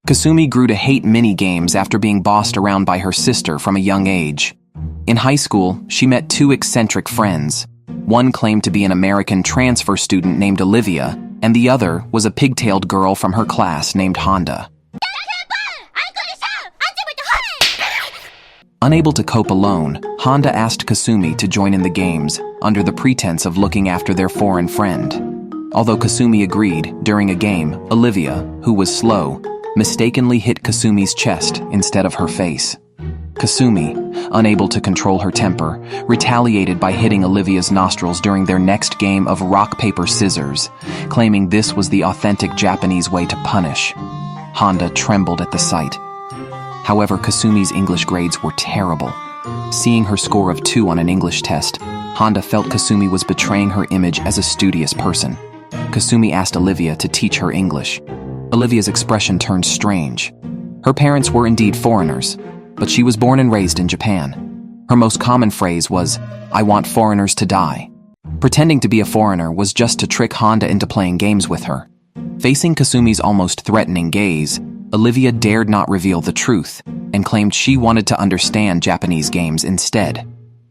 Kasumi grew to hate mini-games after being bossed around by her sister from a young age. In high school, she met two eccentric friends. One claimed to be an American transfer student named Olivia, and the other was a pigtailed girl from her class named Honda. Unable to cope alone, Honda asked Kasumi to join in the games, under the pretense of looking after their foreign friend. Although Kasumi agreed, during a game, Olivia, who was slow, mistakenly hit Kasumi's chest instead of her face. Kasumi, unable to control her temper, retaliated by hitting Olivia's nostrils during their next game of rock, paper, scissors, claiming this was the authentic Japanese way to punish. Honda trembled at the sight. However, Kasumi's English grades were terrible. Seeing her score of 2 on an English test, Honda felt Kasumi was betraying her image as a studious person. Kasumi asked Olivia to teach her English. Olivia's expression turned strange. Her parents were indeed foreigners, but she was born and raised in Japan. Her most common phrase was, "I want foreigners to die." Pretending to be a foreigner was just to trick Honda into playing games with her. Facing Kasumi's almost threatening gaze, Olivia dared not reveal the truth and claimed she wanted to understand Japanese games instead.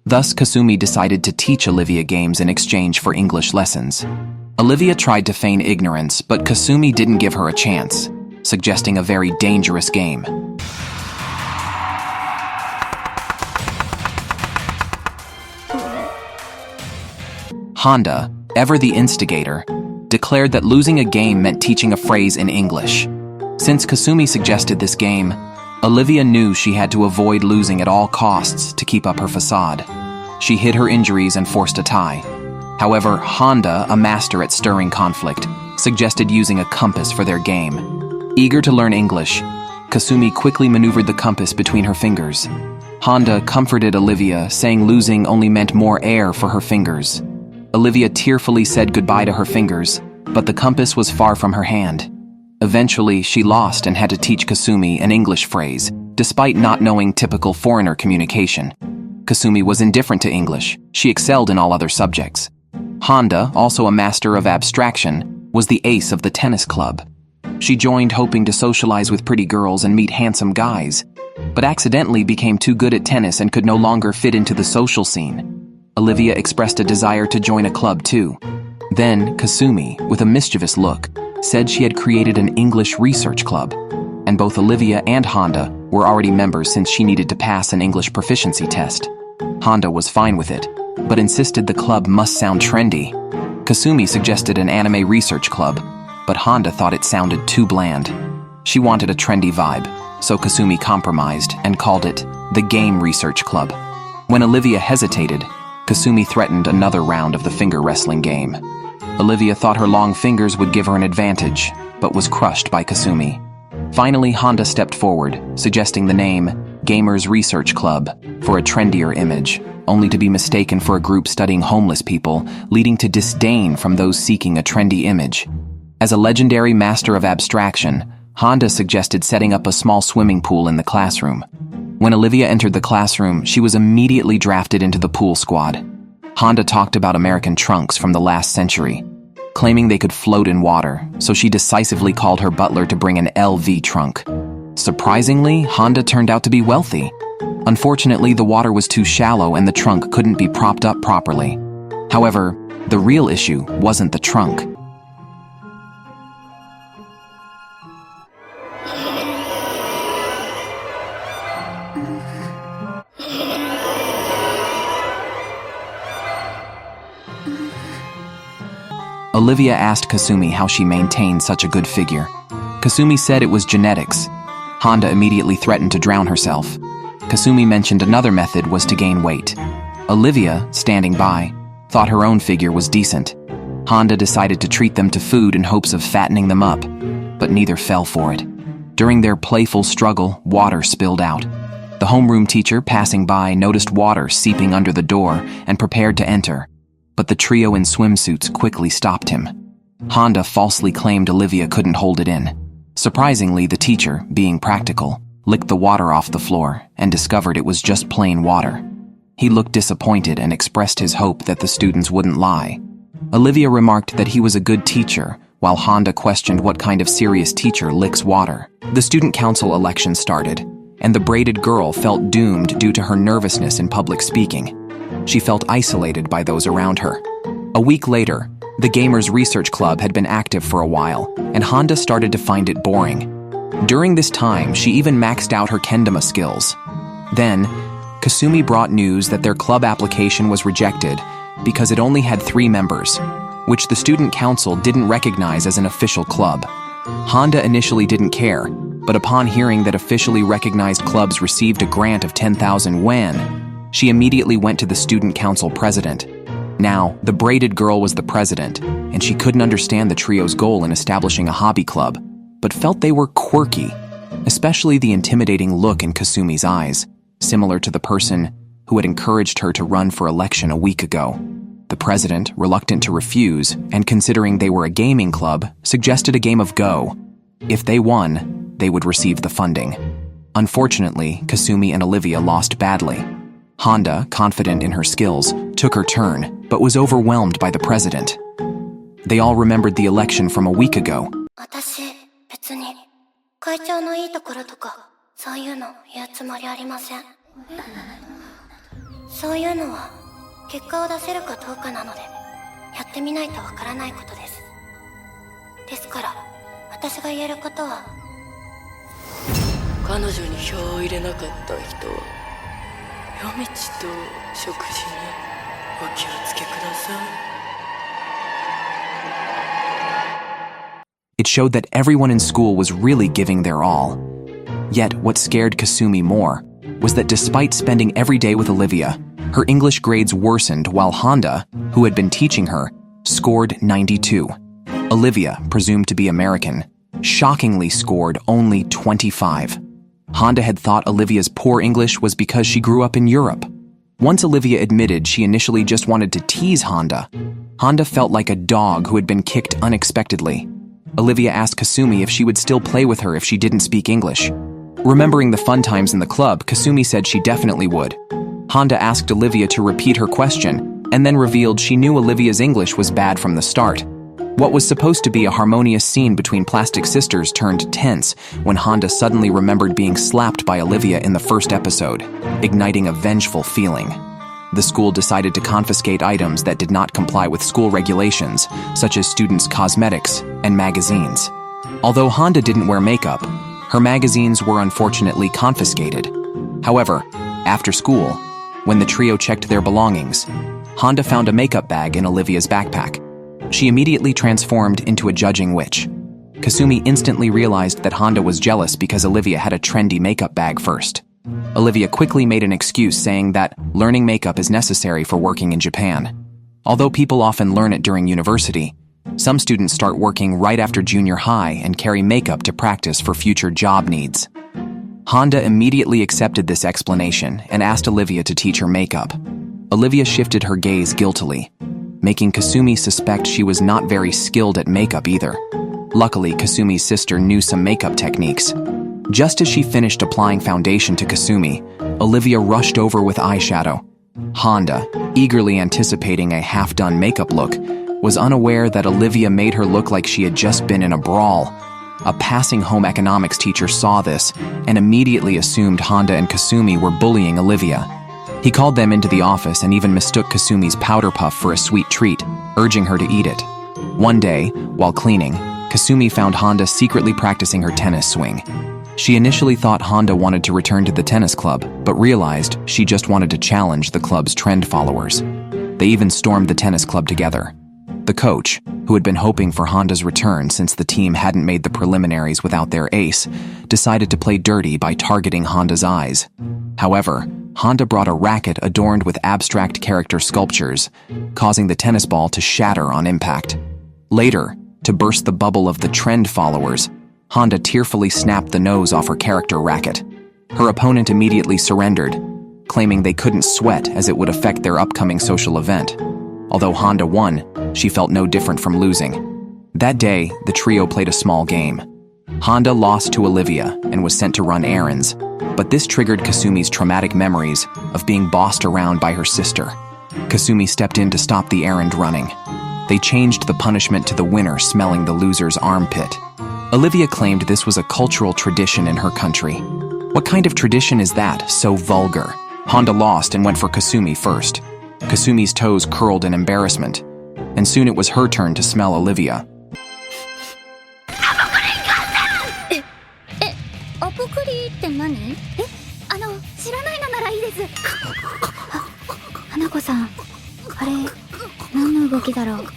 Thus, Kasumi decided to teach Olivia games in exchange for English lessons. Olivia tried to feign ignorance, but Kasumi didn't give her a chance, suggesting a very dangerous game. Honda, ever the instigator, declared that losing a game meant teaching a phrase in English. Since Kasumi suggested this game, Olivia knew she had to avoid losing at all costs to keep up her facade. She hid her injuries and forced a tie. However, Honda, a master at stirring conflict, suggested using a compass for their game. Eager to learn English, Kasumi quickly maneuvered the compass between her fingers. Honda comforted Olivia, saying losing only meant more air for her fingers. Olivia tearfully said goodbye to her fingers, but the compass was far from her hand. Eventually, she lost and had to teach Kasumi an English phrase, despite not knowing typical foreigner communication. Kasumi was indifferent to English. She excelled in all other subjects. Honda, also a master of abstraction, was the ace of the tennis club. She joined hoping to socialize with pretty girls and meet handsome guys, but accidentally became too good at tennis and could no longer fit into the social scene. Olivia expressed a desire to join a club too. Then, Kasumi, with a mischievous look, said she had created an English research club, and both Olivia and Honda were already members since she needed to pass an English proficiency test. Honda was fine with it, but insisted the club must sound trendy. Kasumi suggested an anime research club, but Honda thought it sounded too bland. She wanted a trendy vibe, so Kasumi compromised and called it the Game Research Club. When Olivia hesitated, Kasumi threatened another round of the finger wrestling game. Olivia thought her long fingers would give her an advantage, but was crushed by Kasumi. Finally, Honda stepped forward, suggesting the name Gamers Research Club for a trendier image, only to be mistaken for a group studying homeless people, leading to disdain from those seeking a trendy image. As a legendary master of abstraction, Honda suggested setting up a small swimming pool in the classroom. When Olivia entered the classroom, she was immediately drafted into the pool squad. Honda talked about American trunks from the last century, claiming they could float in water, so she decisively called her butler to bring an LV trunk. Surprisingly, Honda turned out to be wealthy. Unfortunately, the water was too shallow and the trunk couldn't be propped up properly. However, the real issue wasn't the trunk. Olivia asked Kasumi how she maintained such a good figure. Kasumi said it was genetics. Honda immediately threatened to drown herself. Kasumi mentioned another method was to gain weight. Olivia, standing by, thought her own figure was decent. Honda decided to treat them to food in hopes of fattening them up, but neither fell for it. During their playful struggle, water spilled out. The homeroom teacher, passing by, noticed water seeping under the door and prepared to enter, but the trio in swimsuits quickly stopped him. Honda falsely claimed Olivia couldn't hold it in. Surprisingly, the teacher, being practical, licked the water off the floor and discovered it was just plain water. He looked disappointed and expressed his hope that the students wouldn't lie. Olivia remarked that he was a good teacher, while Honda questioned what kind of serious teacher licks water. The student council election started, and the braided girl felt doomed due to her nervousness in public speaking. She felt isolated by those around her. A week later, the Gamers Research Club had been active for a while, and Honda started to find it boring. During this time, she even maxed out her kendama skills. Then, Kasumi brought news that their club application was rejected because it only had 3 members, which the student council didn't recognize as an official club. Honda initially didn't care, but upon hearing that officially recognized clubs received a grant of 10,000 yen, she immediately went to the student council president. Now, the braided girl was the president, and she couldn't understand the trio's goal in establishing a hobby club, but felt they were quirky, especially the intimidating look in Kasumi's eyes, similar to the person who had encouraged her to run for election a week ago. The president, reluctant to refuse, and considering they were a gaming club, suggested a game of Go. If they won, they would receive the funding. Unfortunately, Kasumi and Olivia lost badly. Honda, confident in her skills, took her turn, but was overwhelmed by the president. They all remembered the election from a week ago. 私、別に会長のいいところとかそういうの言うつもりありません。そういうのは結果を出せるかどうかなので、やってみないとわからないことです。ですから、私が言えることは、彼女に票を入れなかった人は、夜道と食事にお気をつけください。It showed that everyone in school was really giving their all. Yet, what scared Kasumi more was that despite spending every day with Olivia, her English grades worsened while Honda, who had been teaching her, scored 92. Olivia, presumed to be American, shockingly scored only 25. Honda had thought Olivia's poor English was because she grew up in Europe. Once Olivia admitted she initially just wanted to tease Honda, Honda felt like a dog who had been kicked unexpectedly. Olivia asked Kasumi if she would still play with her if she didn't speak English. Remembering the fun times in the club, Kasumi said she definitely would. Honda asked Olivia to repeat her question, and then revealed she knew Olivia's English was bad from the start. What was supposed to be a harmonious scene between plastic sisters turned tense when Honda suddenly remembered being slapped by Olivia in the first episode, igniting a vengeful feeling. The school decided to confiscate items that did not comply with school regulations, such as students' cosmetics and magazines. Although Honda didn't wear makeup, her magazines were unfortunately confiscated. However, after school, when the trio checked their belongings, Honda found a makeup bag in Olivia's backpack. She immediately transformed into a judging witch. Kasumi instantly realized that Honda was jealous because Olivia had a trendy makeup bag first. Olivia quickly made an excuse saying that learning makeup is necessary for working in Japan. Although people often learn it during university, some students start working right after junior high and carry makeup to practice for future job needs. Honda immediately accepted this explanation and asked Olivia to teach her makeup. Olivia shifted her gaze guiltily, making Kasumi suspect she was not very skilled at makeup either. Luckily, Kasumi's sister knew some makeup techniques. Just as she finished applying foundation to Kasumi, Olivia rushed over with eyeshadow. Honda, eagerly anticipating a half-done makeup look, was unaware that Olivia made her look like she had just been in a brawl. A passing home economics teacher saw this and immediately assumed Honda and Kasumi were bullying Olivia. He called them into the office and even mistook Kasumi's powder puff for a sweet treat, urging her to eat it. One day, while cleaning, Kasumi found Honda secretly practicing her tennis swing. She initially thought Honda wanted to return to the tennis club, but realized she just wanted to challenge the club's trend followers. They even stormed the tennis club together. The coach, who had been hoping for Honda's return since the team hadn't made the preliminaries without their ace, decided to play dirty by targeting Honda's eyes. However, Honda brought a racket adorned with abstract character sculptures, causing the tennis ball to shatter on impact. Later, to burst the bubble of the trend followers, Honda tearfully snapped the nose off her character racket. Her opponent immediately surrendered, claiming they couldn't sweat as it would affect their upcoming social event. Although Honda won, she felt no different from losing. That day, the trio played a small game. Honda lost to Olivia and was sent to run errands, but this triggered Kasumi's traumatic memories of being bossed around by her sister. Kasumi stepped in to stop the errand running. they changed the punishment to the winner smelling the loser's armpit. Olivia claimed this was a cultural tradition in her country. What kind of tradition is that, so vulgar? Honda lost and went for Kasumi first. Kasumi's toes curled in embarrassment, and soon it was her turn to smell Olivia. アポクリって何？知らないのならいいです。花子さん、あれ何の動きだろう。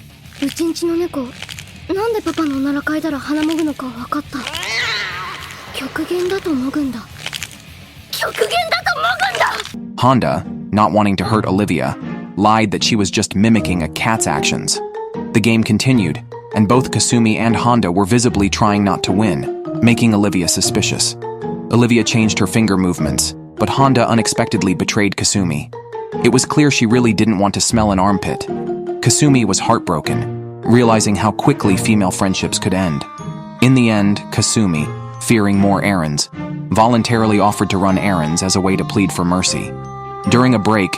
うちんちの猫、なんでパパのおなら嗅いだら鼻もぐのか分かった。極限だともぐんだ。極限だともぐんだ。 Honda, not wanting to hurt Olivia, lied that she was just mimicking a cat's actions. The game continued, and both Kasumi and Honda were visibly trying not to win, making Olivia suspicious. Olivia changed her finger movements, but Honda unexpectedly betrayed Kasumi. It was clear she really didn't want to smell an armpit. Kasumi was heartbroken, realizing how quickly female friendships could end. In the end, Kasumi, fearing more errands, voluntarily offered to run errands as a way to plead for mercy. During a break,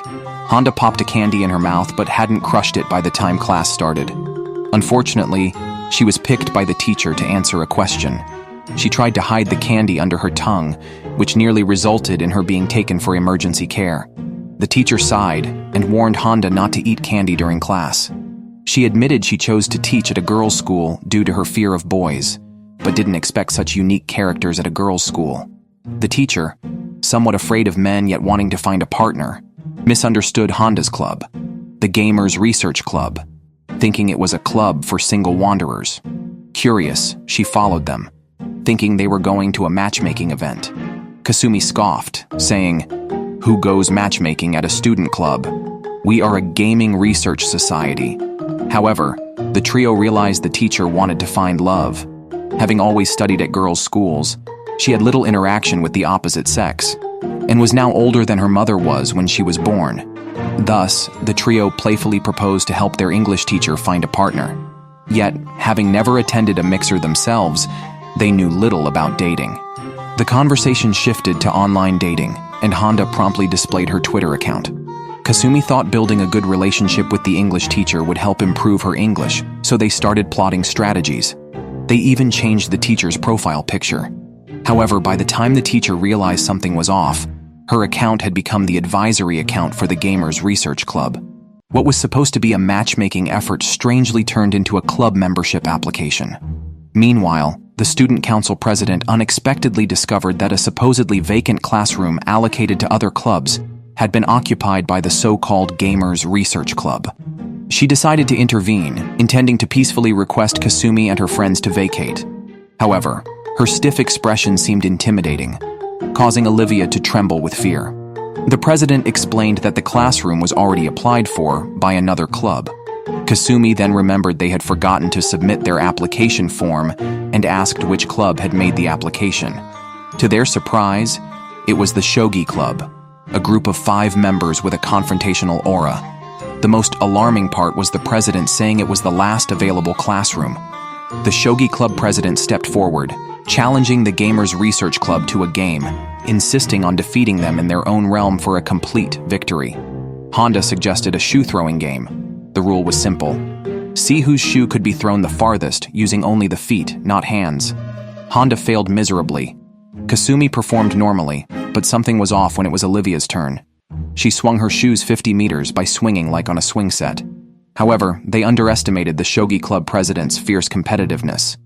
Honda popped a candy in her mouth but hadn't crushed it by the time class started. Unfortunately, she was picked by the teacher to answer a question. She tried to hide the candy under her tongue, which nearly resulted in her being taken for emergency care. The teacher sighed and warned Honda not to eat candy during class. She admitted she chose to teach at a girls' school due to her fear of boys, but didn't expect such unique characters at a girls' school. The teacher, somewhat afraid of men yet wanting to find a partner, misunderstood Honda's club, the Gamers Research Club, thinking it was a club for single wanderers. Curious, she followed them, thinking they were going to a matchmaking event. Kasumi scoffed, saying, "Who goes matchmaking at a student club? We are a gaming research society." However, the trio realized the teacher wanted to find love. Having always studied at girls' schools, she had little interaction with the opposite sex, and was now older than her mother was when she was born. Thus, the trio playfully proposed to help their English teacher find a partner. Yet, having never attended a mixer themselves, they knew little about dating. The conversation shifted to online dating, and Honda promptly displayed her Twitter account. Kasumi thought building a good relationship with the English teacher would help improve her English, so they started plotting strategies. They even changed the teacher's profile picture. However, by the time the teacher realized something was off, her account had become the advisory account for the Gamers Research Club. What was supposed to be a matchmaking effort strangely turned into a club membership application. Meanwhile, the student council president unexpectedly discovered that a supposedly vacant classroom allocated to other clubs had been occupied by the so-called Gamers Research Club. She decided to intervene, intending to peacefully request Kasumi and her friends to vacate. However, her stiff expression seemed intimidating, causing Olivia to tremble with fear. The president explained that the classroom was already applied for by another club. Kasumi then remembered they had forgotten to submit their application form and asked which club had made the application. To their surprise, it was the Shogi Club, a group of 5 members with a confrontational aura. The most alarming part was the president saying it was the last available classroom. The Shogi Club president stepped forward, challenging the Gamers Research Club to a game, insisting on defeating them in their own realm for a complete victory. Honda suggested a shoe-throwing game. The rule was simple. See whose shoe could be thrown the farthest using only the feet, not hands. Honda failed miserably. Kasumi performed normally, but something was off when it was Olivia's turn. She swung her shoes 50 meters by swinging like on a swing set. However, they underestimated the Shogi Club president's fierce competitiveness.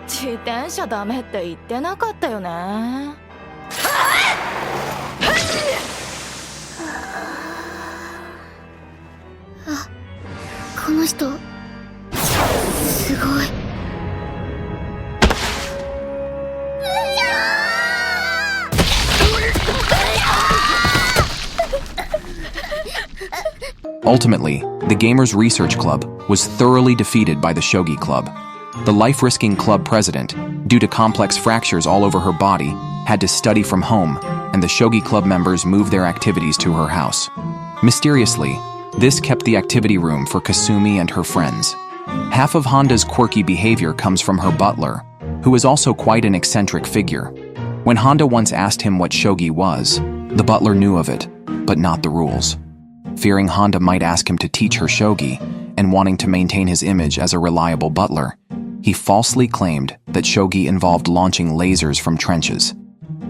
自転車ダメって言ってなかったよね。この人すごい。Ultimately, the Gamers Research Club was thoroughly defeated by the Shogi Club. The life-risking club president, due to complex fractures all over her body, had to study from home, and the Shogi Club members moved their activities to her house. Mysteriously, this kept the activity room for Kasumi and her friends. Half of Honda's quirky behavior comes from her butler, who is also quite an eccentric figure. When Honda once asked him what shogi was, the butler knew of it, but not the rules. fearing Honda might ask him to teach her shogi and wanting to maintain his image as a reliable butler. He falsely claimed that shogi involved launching lasers from trenches.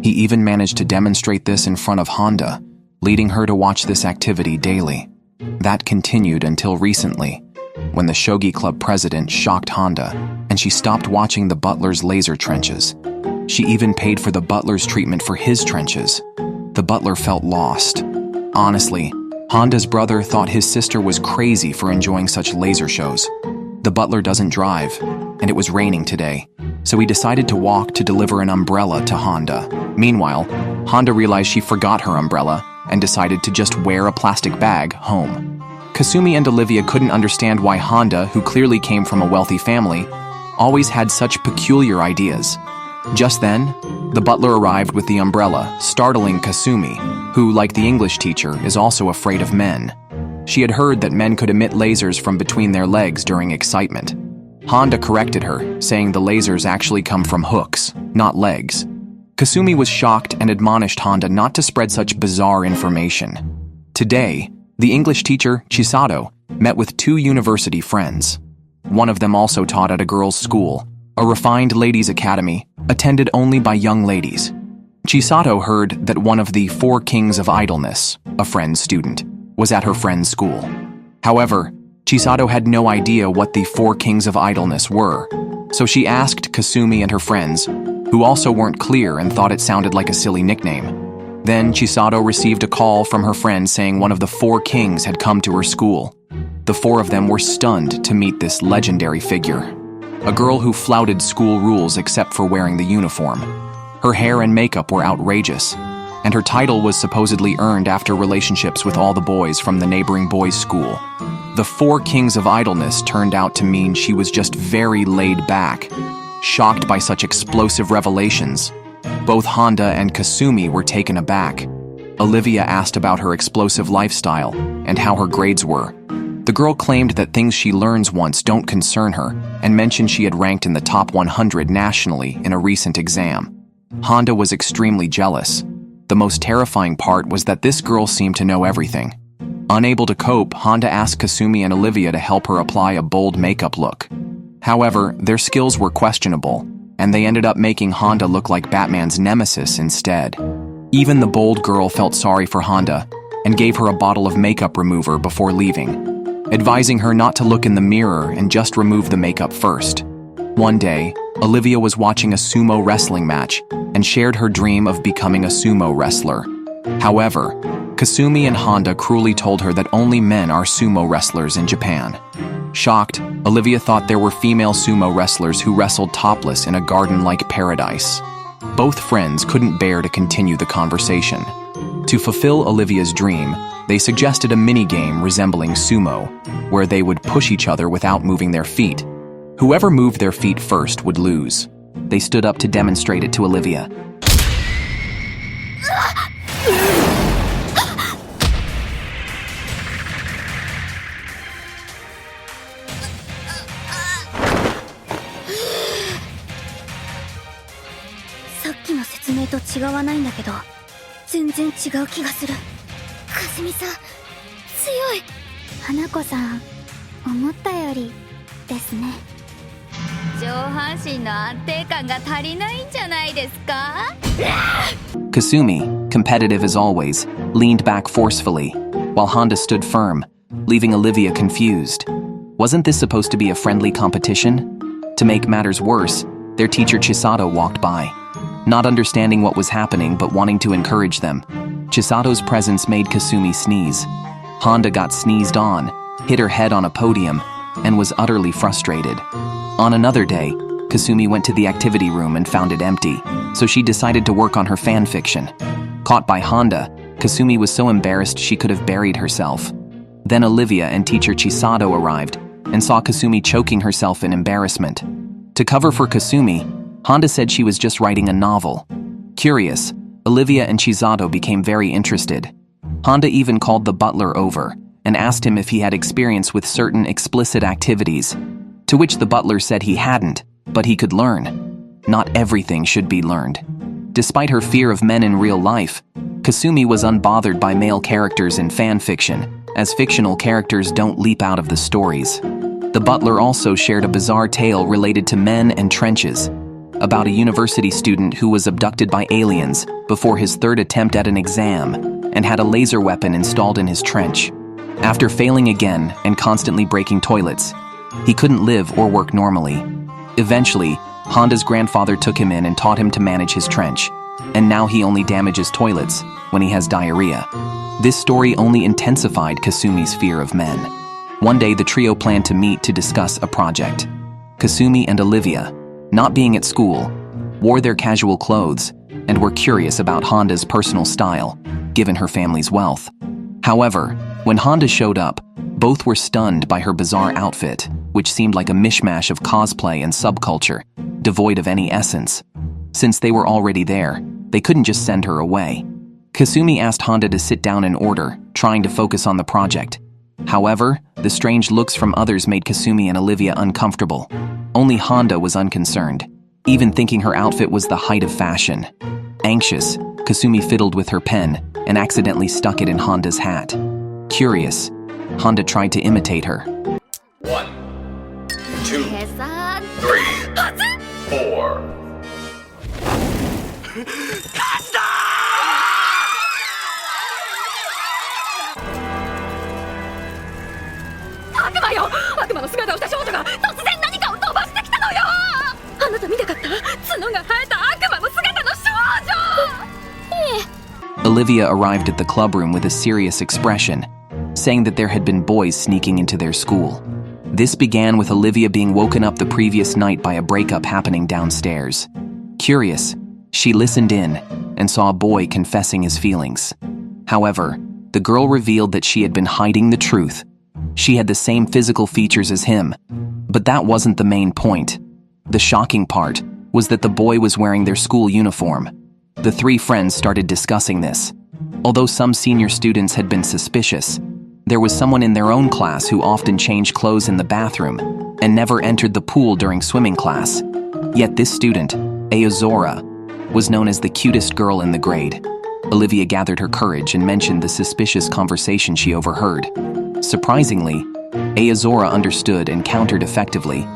He even managed to demonstrate this in front of Honda, leading her to watch this activity daily. That continued until recently, when the Shogi Club president shocked Honda and she stopped watching the butler's laser trenches. She even paid for the butler's treatment for his trenches. The butler felt lost. Honestly, Honda's brother thought his sister was crazy for enjoying such laser shows. The butler doesn't drive, and it was raining today, so he decided to walk to deliver an umbrella to Honda. Meanwhile, Honda realized she forgot her umbrella and decided to just wear a plastic bag home. Kasumi and Olivia couldn't understand why Honda, who clearly came from a wealthy family, always had such peculiar ideas. Just then, the butler arrived with the umbrella, startling Kasumi, who, like the English teacher, is also afraid of men. She had heard that men could emit lasers from between their legs during excitement. Honda corrected her, saying the lasers actually come from hooks, not legs. Kasumi was shocked and admonished Honda not to spread such bizarre information. Today, the English teacher, Chisato, met with 2 university friends. One of them also taught at a girls' school, a refined ladies' academy, attended only by young ladies. Chisato heard that one of the 4 kings of idleness, a friend's student, was at her friend's school. However, Chisato had no idea what the 4 kings of idleness were, so she asked Kasumi and her friends, who also weren't clear and thought it sounded like a silly nickname. Then Chisato received a call from her friend saying one of the 4 kings had come to her school. The 4 of them were stunned to meet this legendary figure, a girl who flouted school rules except for wearing the uniform. Her hair and makeup were outrageous, and her title was supposedly earned after relationships with all the boys from the neighboring boys' school. The 4 kings of idleness turned out to mean she was just very laid back. Shocked by such explosive revelations, both Honda and Kasumi were taken aback. Olivia asked about her explosive lifestyle and how her grades were. The girl claimed that things she learns once don't concern her and mentioned she had ranked in the top 100 nationally in a recent exam. Honda was extremely jealous. The most terrifying part was that this girl seemed to know everything. Unable to cope, Honda asked Kasumi and Olivia to help her apply a bold makeup look. However, their skills were questionable, and they ended up making Honda look like Batman's nemesis instead. Even the bold girl felt sorry for Honda and gave her a bottle of makeup remover before leaving, advising her not to look in the mirror and just remove the makeup first. One day, Olivia was watching a sumo wrestling match and shared her dream of becoming a sumo wrestler. However, Kasumi and Honda cruelly told her that only men are sumo wrestlers in Japan. Shocked, Olivia thought there were female sumo wrestlers who wrestled topless in a garden-like paradise. Both friends couldn't bear to continue the conversation. To fulfill Olivia's dream, they suggested a mini-game resembling sumo, where they would push each other without moving their feet. Whoever moved their feet first would lose. They stood up to demonstrate it to Olivia.さっきの説明と違わないんだけど、全然違う気がする。かすみさん、強い。花子さん、思ったよりですね。上半身の安定感が足りないんじゃないですか? Kasumi, competitive as always, leaned back forcefully, while Honda stood firm, leaving Olivia confused. Wasn't this supposed to be a friendly competition? To make matters worse, their teacher Chisato walked by. Not understanding what was happening but wanting to encourage them, Chisato's presence made Kasumi sneeze. Honda got sneezed on, hit her head on a podium, and was utterly frustrated. On another day, Kasumi went to the activity room and found it empty, so she decided to work on her fanfiction. Caught by Honda, Kasumi was so embarrassed she could have buried herself. Then Olivia and teacher Chisato arrived and saw Kasumi choking herself in embarrassment. To cover for Kasumi, Honda said she was just writing a novel. Curious, Olivia and Chisato became very interested. Honda even called the butler over and asked him if he had experience with certain explicit activities, to which the butler said he hadn't, but he could learn. Not everything should be learned. Despite her fear of men in real life, Kasumi was unbothered by male characters in fan fiction as fictional characters don't leap out of the stories. The Butler also shared a bizarre tale related to men and trenches, about a university student who was abducted by aliens before his third attempt at an exam and had a laser weapon installed in his trench. After failing again and constantly breaking toilets, he couldn't live or work normally. Eventually, Honda's grandfather took him in and taught him to manage his trench, and now he only damages toilets when he has diarrhea. This story only intensified Kasumi's fear of men. One day, the trio planned to meet to discuss a project. Kasumi and Olivia, not being at school, wore their casual clothes and were curious about Honda's personal style, given her family's wealth. However, when Honda showed up, both were stunned by her bizarre outfit, which seemed like a mishmash of cosplay and subculture, devoid of any essence. Since they were already there, they couldn't just send her away. Kasumi asked Honda to sit down in order, trying to focus on the project. However, the strange looks from others made Kasumi and Olivia uncomfortable. Only Honda was unconcerned, even thinking her outfit was the height of fashion. Anxious, Kasumi fiddled with her pen and accidentally stuck it in Honda's hat. Curious, Honda tried to imitate her. 1, 2, さ 3, 4. 悪魔よ、悪魔の姿をした少女が突然何かを飛ばしてきたのよ。あなた見たかった？角が生えた悪魔の姿の少女。 Olivia arrived at the clubroom with a serious expression, saying that there had been boys sneaking into their school. This began with Olivia being woken up the previous night by a breakup happening downstairs. Curious, she listened in and saw a boy confessing his feelings. However, the girl revealed that she had been hiding the truth. She had the same physical features as him, but that wasn't the main point. The shocking part was that the boy was wearing their school uniform. The three friends started discussing this. Although some senior students had been suspicious, there was someone in their own class who often changed clothes in the bathroom and never entered the pool during swimming class. Yet this student, Aozora, was known as the cutest girl in the grade. Olivia gathered her courage and mentioned the suspicious conversation she overheard. Surprisingly, Aozora understood and countered effectively,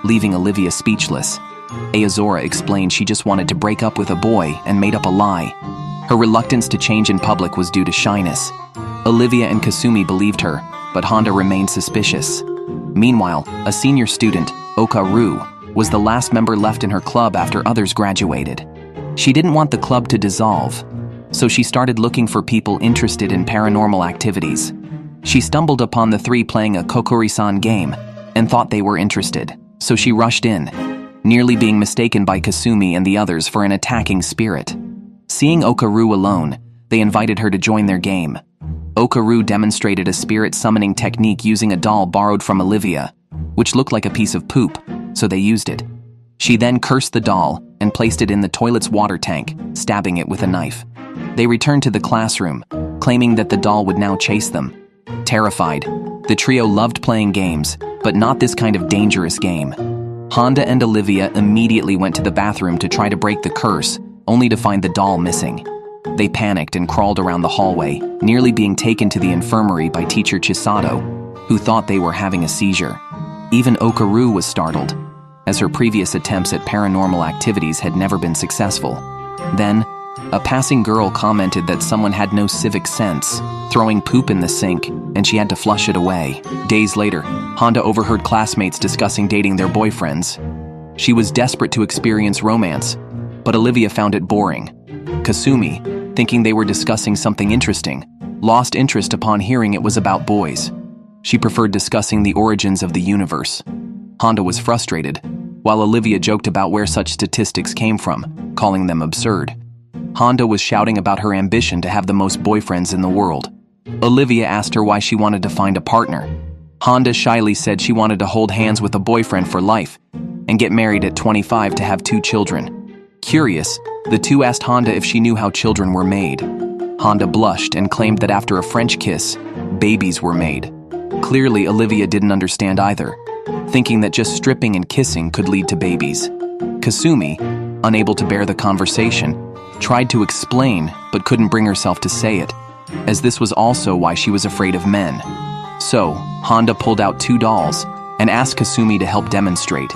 leaving Olivia speechless. Aozora explained she just wanted to break up with a boy and made up a lie. Her reluctance to change in public was due to shyness. Olivia and Kasumi believed her, but Honda remained suspicious. Meanwhile, a senior student, Okaru, was the last member left in her club after others graduated. She didn't want the club to dissolve, so she started looking for people interested in paranormal activities. She stumbled upon the three playing a Kokori-san game and thought they were interested, so she rushed in, nearly being mistaken by Kasumi and the others for an attacking spirit. Seeing Okaru alone, they invited her to join their game. Okaru demonstrated a spirit summoning technique using a doll borrowed from Olivia, which looked like a piece of poop, so they used it. She then cursed the doll and placed it in the toilet's water tank, stabbing it with a knife. They returned to the classroom, claiming that the doll would now chase them. Terrified, the trio loved playing games, but not this kind of dangerous game. Honda and Olivia immediately went to the bathroom to try to break the curse, only to find the doll missing. They panicked and crawled around the hallway, nearly being taken to the infirmary by teacher Chisato, who thought they were having a seizure. Even Okaru was startled, as her previous attempts at paranormal activities had never been successful. Then, a passing girl commented that someone had no civic sense, throwing poop in the sink, and she had to flush it away. Days later, Honda overheard classmates discussing dating their boyfriends. She was desperate to experience romance, but Olivia found it boring. Kasumi, thinking they were discussing something interesting, lost interest upon hearing it was about boys. She preferred discussing the origins of the universe. Honda was frustrated, while Olivia joked about where such statistics came from, calling them absurd. Honda was shouting about her ambition to have the most boyfriends in the world. Olivia asked her why she wanted to find a partner. Honda shyly said she wanted to hold hands with a boyfriend for life and get married at 25 to have 2 children. Curious, the two asked Honda if she knew how children were made. Honda blushed and claimed that after a French kiss, babies were made. Clearly, Olivia didn't understand either, thinking that just stripping and kissing could lead to babies. Kasumi, unable to bear the conversation, tried to explain but couldn't bring herself to say it. as this was also why she was afraid of men. So, Honda pulled out 2 dolls and asked Kasumi to help demonstrate.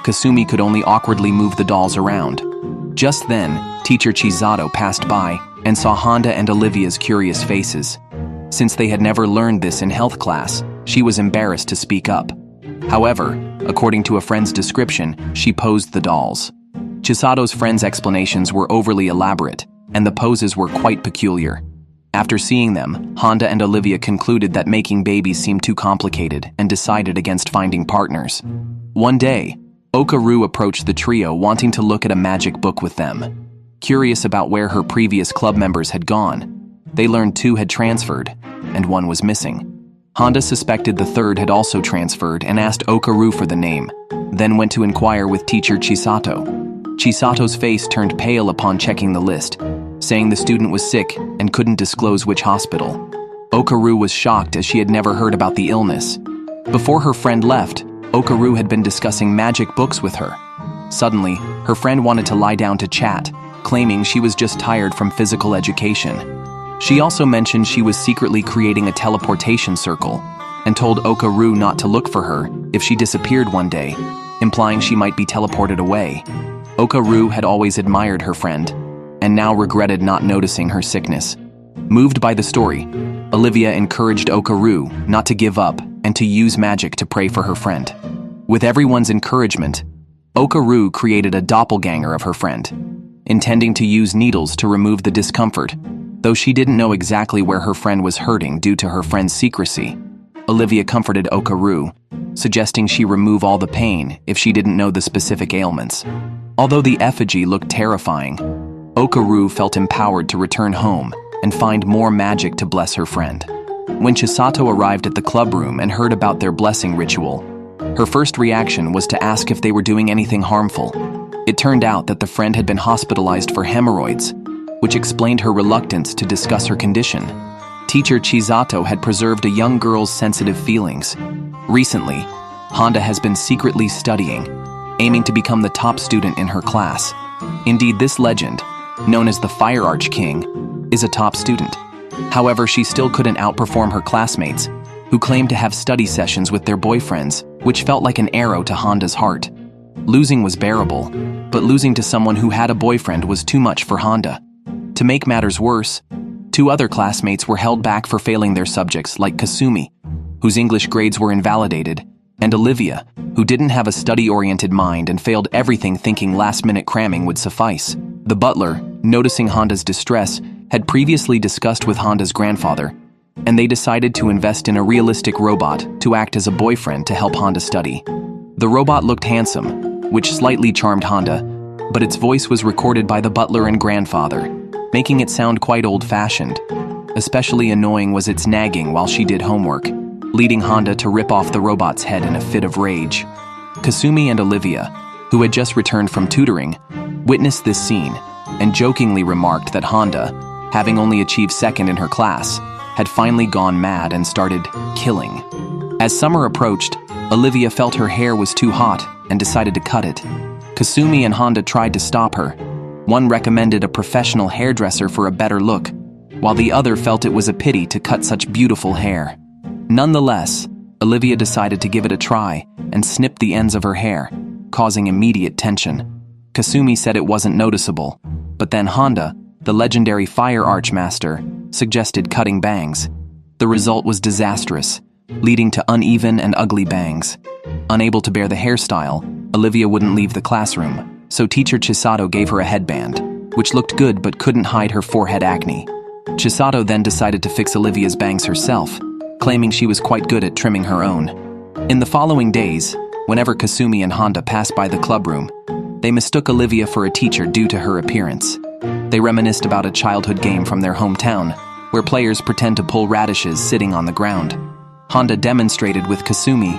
Kasumi could only awkwardly move the dolls around. Just then, teacher Chisato passed by and saw Honda and Olivia's curious faces. Since they had never learned this in health class, she was embarrassed to speak up. However, according to a friend's description, she posed the dolls. Chisato's friend's explanations were overly elaborate, and the poses were quite peculiar. After seeing them, Honda and Olivia concluded that making babies seemed too complicated and decided against finding partners. One day, Okaru approached the trio wanting to look at a magic book with them. Curious about where her previous club members had gone, they learned 2 had transferred, and 1 was missing. Honda suspected the 3rd had also transferred and asked Okaru for the name, then went to inquire with teacher Chisato. Chisato's face turned pale upon checking the list, saying the student was sick and couldn't disclose which hospital. Okaru was shocked as she had never heard about the illness. Before her friend left, Okaru had been discussing magic books with her. Suddenly, her friend wanted to lie down to chat, claiming she was just tired from physical education. She also mentioned she was secretly creating a teleportation circle and told Okaru not to look for her if she disappeared one day, implying she might be teleported away. Okaru had always admired her friend and now regretted not noticing her sickness. Moved by the story, Olivia encouraged Okaru not to give up and to use magic to pray for her friend. With everyone's encouragement, Okaru created a doppelganger of her friend, intending to use needles to remove the discomfort, though she didn't know exactly where her friend was hurting due to her friend's secrecy. Olivia comforted Okaru, suggesting she remove all the pain if she didn't know the specific ailments. Although the effigy looked terrifying, Okaru felt empowered to return home and find more magic to bless her friend. When Chisato arrived at the club room and heard about their blessing ritual, her first reaction was to ask if they were doing anything harmful. It turned out that the friend had been hospitalized for hemorrhoids, which explained her reluctance to discuss her condition. Teacher Chisato had preserved a young girl's sensitive feelings. Recently, Honda has been secretly studying, aiming to become the top student in her class. Indeed, this legend, known as the Fire Arch King, is a top student. However, she still couldn't outperform her classmates, who claimed to have study sessions with their boyfriends, which felt like an arrow to Honda's heart. Losing was bearable, but losing to someone who had a boyfriend was too much for Honda. To make matters worse, 2 other classmates were held back for failing their subjects, like Kasumi, whose English grades were invalidated, and Olivia, who didn't have a study-oriented mind and failed everything thinking last-minute cramming would suffice. The butler, noticing Honda's distress, had previously discussed with Honda's grandfather, and they decided to invest in a realistic robot to act as a boyfriend to help Honda study. The robot looked handsome, which slightly charmed Honda, but its voice was recorded by the butler and grandfather, making it sound quite old-fashioned. Especially annoying was its nagging while she did homework, leading Honda to rip off the robot's head in a fit of rage. Kasumi and Olivia, who had just returned from tutoring, witnessed this scene and jokingly remarked that Honda, having only achieved second in her class, had finally gone mad and started killing. As summer approached, Olivia felt her hair was too hot and decided to cut it. Kasumi and Honda tried to stop her. One recommended a professional hairdresser for a better look, while the other felt it was a pity to cut such beautiful hair. Nonetheless, Olivia decided to give it a try and snipped the ends of her hair, causing immediate tension. Kasumi said it wasn't noticeable, but then Honda, the legendary fire archmaster, suggested cutting bangs. The result was disastrous, leading to uneven and ugly bangs. Unable to bear the hairstyle, Olivia wouldn't leave the classroom, so teacher Chisato gave her a headband, which looked good but couldn't hide her forehead acne. Chisato then decided to fix Olivia's bangs herself, claiming she was quite good at trimming her own. In the following days, whenever Kasumi and Honda passed by the clubroom, they mistook Olivia for a teacher due to her appearance. They reminisced about a childhood game from their hometown, where players pretend to pull radishes sitting on the ground. Honda demonstrated with Kasumi,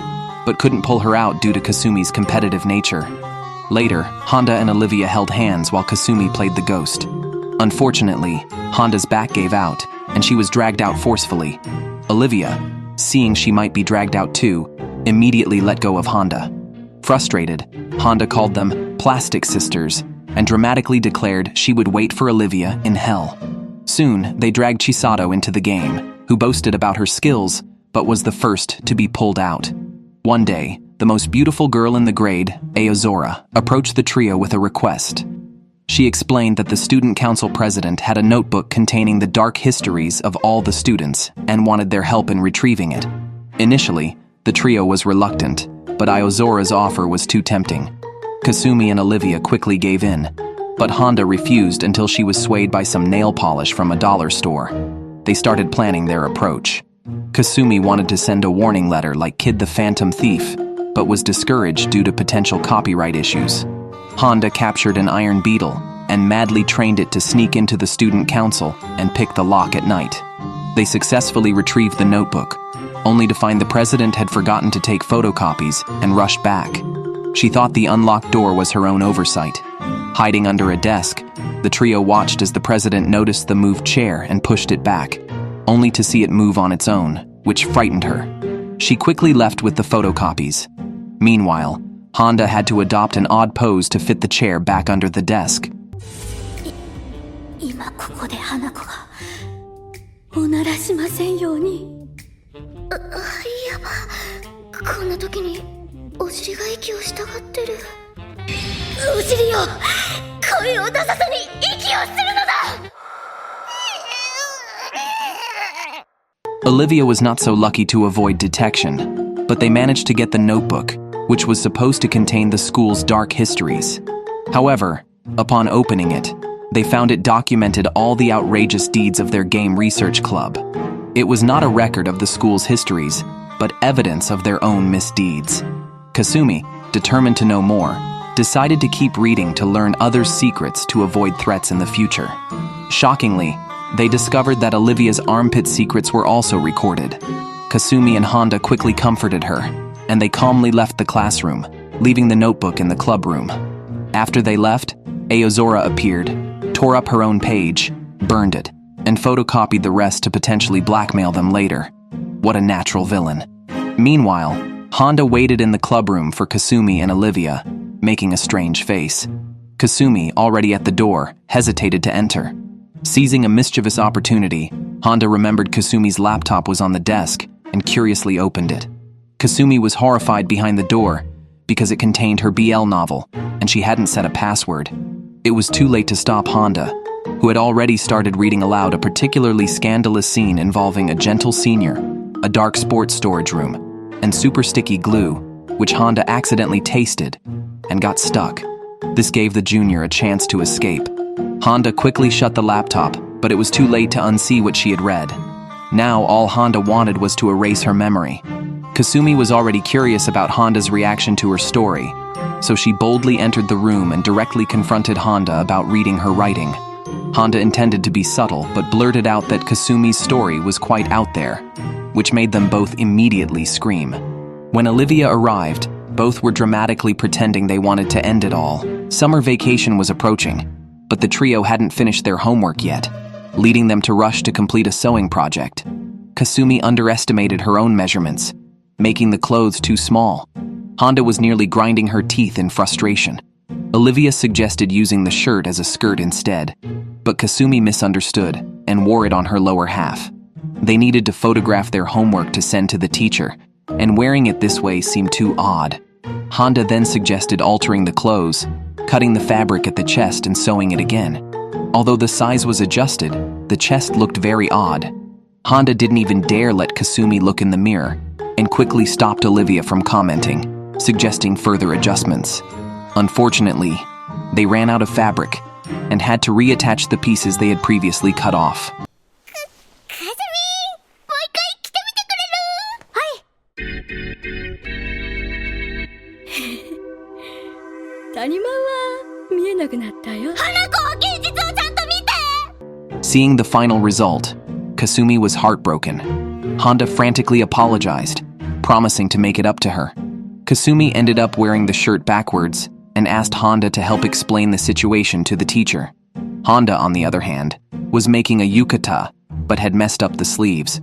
but couldn't pull her out due to Kasumi's competitive nature. Later, Honda and Olivia held hands while Kasumi played the ghost. Unfortunately, Honda's back gave out, and she was dragged out forcefully. Olivia, seeing she might be dragged out too, immediately let go of Honda. Frustrated, Honda called them plastic sisters and dramatically declared she would wait for Olivia in hell. Soon, they dragged Chisato into the game, who boasted about her skills, but was the first to be pulled out. One day, the most beautiful girl in the grade, Aozora, approached the trio with a request. She explained that the student council president had a notebook containing the dark histories of all the students and wanted their help in retrieving it. Initially, the trio was reluctant, but Aozora's offer was too tempting. Kasumi and Olivia quickly gave in, but Honda refused until she was swayed by some nail polish from a dollar store. They started planning their approach. Kasumi wanted to send a warning letter like Kid the Phantom Thief, but was discouraged due to potential copyright issues. Honda captured an iron beetle and madly trained it to sneak into the student council and pick the lock at night. They successfully retrieved the notebook, only to find the president had forgotten to take photocopies and rushed back. She thought the unlocked door was her own oversight. Hiding under a desk, the trio watched as the president noticed the moved chair and pushed it back, only to see it move on its own, which frightened her. She quickly left with the photocopies. Meanwhile, Honda had to adopt an odd pose to fit the chair back under the desk. 今ここで花子がおならしませんように。やば、こんな時にお尻が息をしたがってる。お尻よ、声を出さずに息をするのだ。Olivia was not so lucky to avoid detection, but they managed to get the notebook, which was supposed to contain the school's dark histories. However, upon opening it, they found it documented all the outrageous deeds of their game research club. It was not a record of the school's histories, but evidence of their own misdeeds. Kasumi, determined to know more, decided to keep reading to learn others' secrets to avoid threats in the future. Shockingly, they discovered that Olivia's armpit secrets were also recorded. Kasumi and Honda quickly comforted her, and they calmly left the classroom, leaving the notebook in the club room. After they left, Aozora appeared, tore up her own page, burned it, and photocopied the rest to potentially blackmail them later. What a natural villain. Meanwhile, Honda waited in the club room for Kasumi and Olivia, making a strange face. Kasumi, already at the door, hesitated to enter. Seizing a mischievous opportunity, Honda remembered Kasumi's laptop was on the desk and curiously opened it. Kasumi was horrified behind the door because it contained her BL novel and she hadn't set a password. It was too late to stop Honda, who had already started reading aloud a particularly scandalous scene involving a gentle senior, a dark sports storage room, and super sticky glue, which Honda accidentally tasted and got stuck. This gave the junior a chance to escape. Honda quickly shut the laptop, but it was too late to unsee what she had read. Now all Honda wanted was to erase her memory. Kasumi was already curious about Honda's reaction to her story, so she boldly entered the room and directly confronted Honda about reading her writing. Honda intended to be subtle, but blurted out that Kasumi's story was quite out there, which made them both immediately scream. When Olivia arrived, both were dramatically pretending they wanted to end it all. Summer vacation was approaching, but the trio hadn't finished their homework yet, leading them to rush to complete a sewing project. Kasumi underestimated her own measurements, making the clothes too small. Honda was nearly grinding her teeth in frustration. Olivia suggested using the shirt as a skirt instead, but Kasumi misunderstood and wore it on her lower half. They needed to photograph their homework to send to the teacher, and wearing it this way seemed too odd. Honda then suggested altering the clothes, cutting the fabric at the chest and sewing it again. Although the size was adjusted, the chest looked very odd. Honda didn't even dare let Kasumi look in the mirror, and quickly stopped Olivia from commenting, suggesting further adjustments. Unfortunately, they ran out of fabric and had to reattach the pieces they had previously cut off. 谷間は見えなくなったよ。花子、現実をちゃんと見て。 Seeing the final result, Kasumi was heartbroken. Honda frantically apologized, promising to make it up to her. Kasumi ended up wearing the shirt backwards and asked Honda to help explain the situation to the teacher. Honda, on the other hand, was making a yukata, but had messed up the sleeves.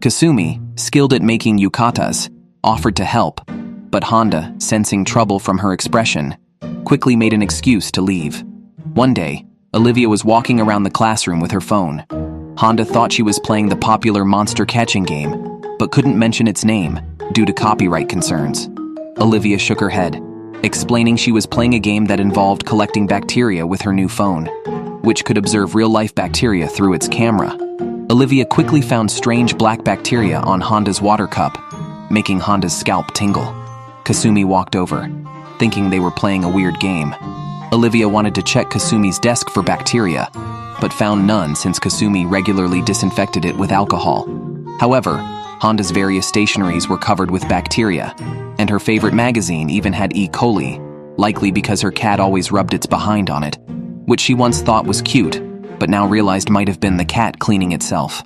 Kasumi, skilled at making yukatas, offered to help, but Honda, sensing trouble from her expression, quickly made an excuse to leave. One day, Olivia was walking around the classroom with her phone, Honda thought she was playing the popular monster catching game, but couldn't mention its name due to copyright concerns. Olivia shook her head, explaining she was playing a game that involved collecting bacteria with her new phone, which could observe real-life bacteria through its camera. Olivia quickly found strange black bacteria on Honda's water cup, making Honda's scalp tingle. Kasumi walked over, thinking they were playing a weird game. Olivia wanted to check Kasumi's desk for bacteria, but found none since Kasumi regularly disinfected it with alcohol. However, Honda's various stationeries were covered with bacteria, and her favorite magazine even had E. coli, likely because her cat always rubbed its behind on it, which she once thought was cute, but now realized might have been the cat cleaning itself.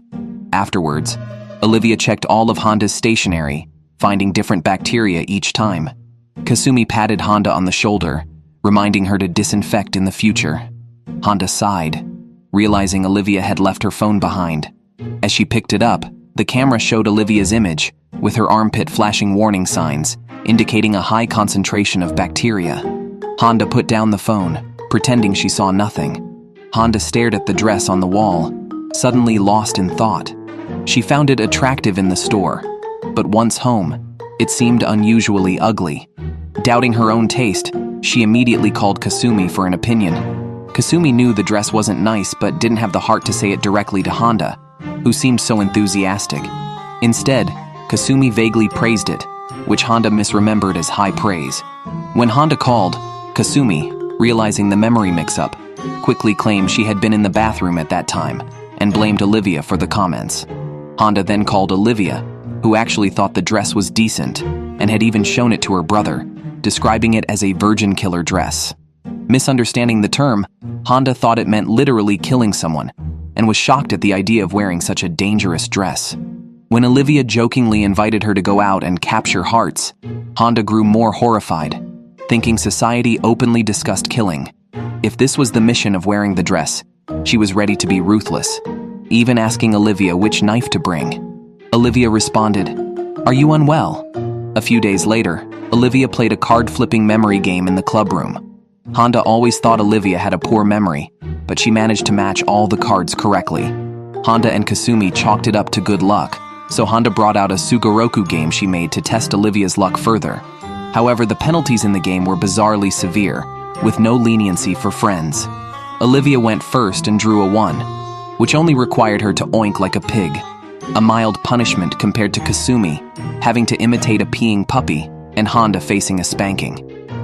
Afterwards, Olivia checked all of Honda's stationery, finding different bacteria each time. Kasumi patted Honda on the shoulder, reminding her to disinfect in the future. Honda sighed, realizing Olivia had left her phone behind. As she picked it up, the camera showed Olivia's image, with her armpit flashing warning signs, indicating a high concentration of bacteria. Honda put down the phone, pretending she saw nothing. Honda stared at the dress on the wall, suddenly lost in thought. She found it attractive in the store, but once home, it seemed unusually ugly. Doubting her own taste, she immediately called Kasumi for an opinion. Kasumi knew the dress wasn't nice but didn't have the heart to say it directly to Honda, who seemed so enthusiastic. Instead, Kasumi vaguely praised it, which Honda misremembered as high praise. When Honda called, Kasumi, realizing the memory mix-up, quickly claimed she had been in the bathroom at that time and blamed Olivia for the comments. Honda then called Olivia, who actually thought the dress was decent and had even shown it to her brother, describing it as a virgin killer dress. Misunderstanding the term, Honda thought it meant literally killing someone and was shocked at the idea of wearing such a dangerous dress. When Olivia jokingly invited her to go out and capture hearts, Honda grew more horrified, thinking society openly discussed killing. If this was the mission of wearing the dress, she was ready to be ruthless, even asking Olivia which knife to bring. Olivia responded, "Are you unwell?" A few days later, Olivia played a card-flipping memory game in the club room. Honda always thought Olivia had a poor memory, but she managed to match all the cards correctly. Honda and Kasumi chalked it up to good luck, so Honda brought out a Sugoroku game she made to test Olivia's luck further. However, the penalties in the game were bizarrely severe, with no leniency for friends. Olivia went first and drew a 1, which only required her to oink like a pig, a mild punishment compared to Kasumi having to imitate a peeing puppy and Honda facing a spanking.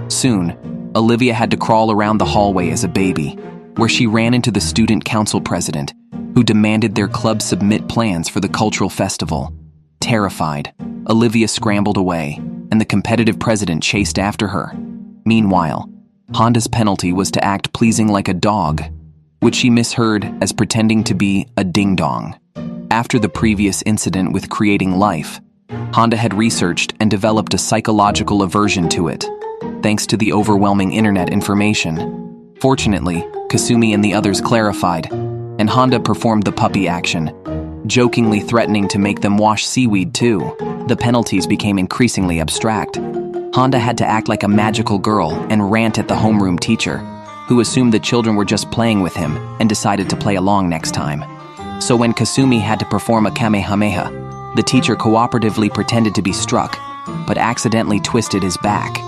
Soon, Olivia had to crawl around the hallway as a baby, where she ran into the student council president, who demanded their club submit plans for the cultural festival. Terrified, Olivia scrambled away, and the competitive president chased after her. Meanwhile, Honda's penalty was to act pleasing like a dog, which she misheard as pretending to be a ding-dong. After the previous incident with creating life, Honda had researched and developed a psychological aversion to it, thanks to the overwhelming internet information. Fortunately, Kasumi and the others clarified, and Honda performed the puppy action, jokingly threatening to make them wash seaweed too. The penalties became increasingly abstract. Honda had to act like a magical girl and rant at the homeroom teacher, who assumed the children were just playing with him and decided to play along next time. So when Kasumi had to perform a kamehameha, the teacher cooperatively pretended to be struck, but accidentally twisted his back.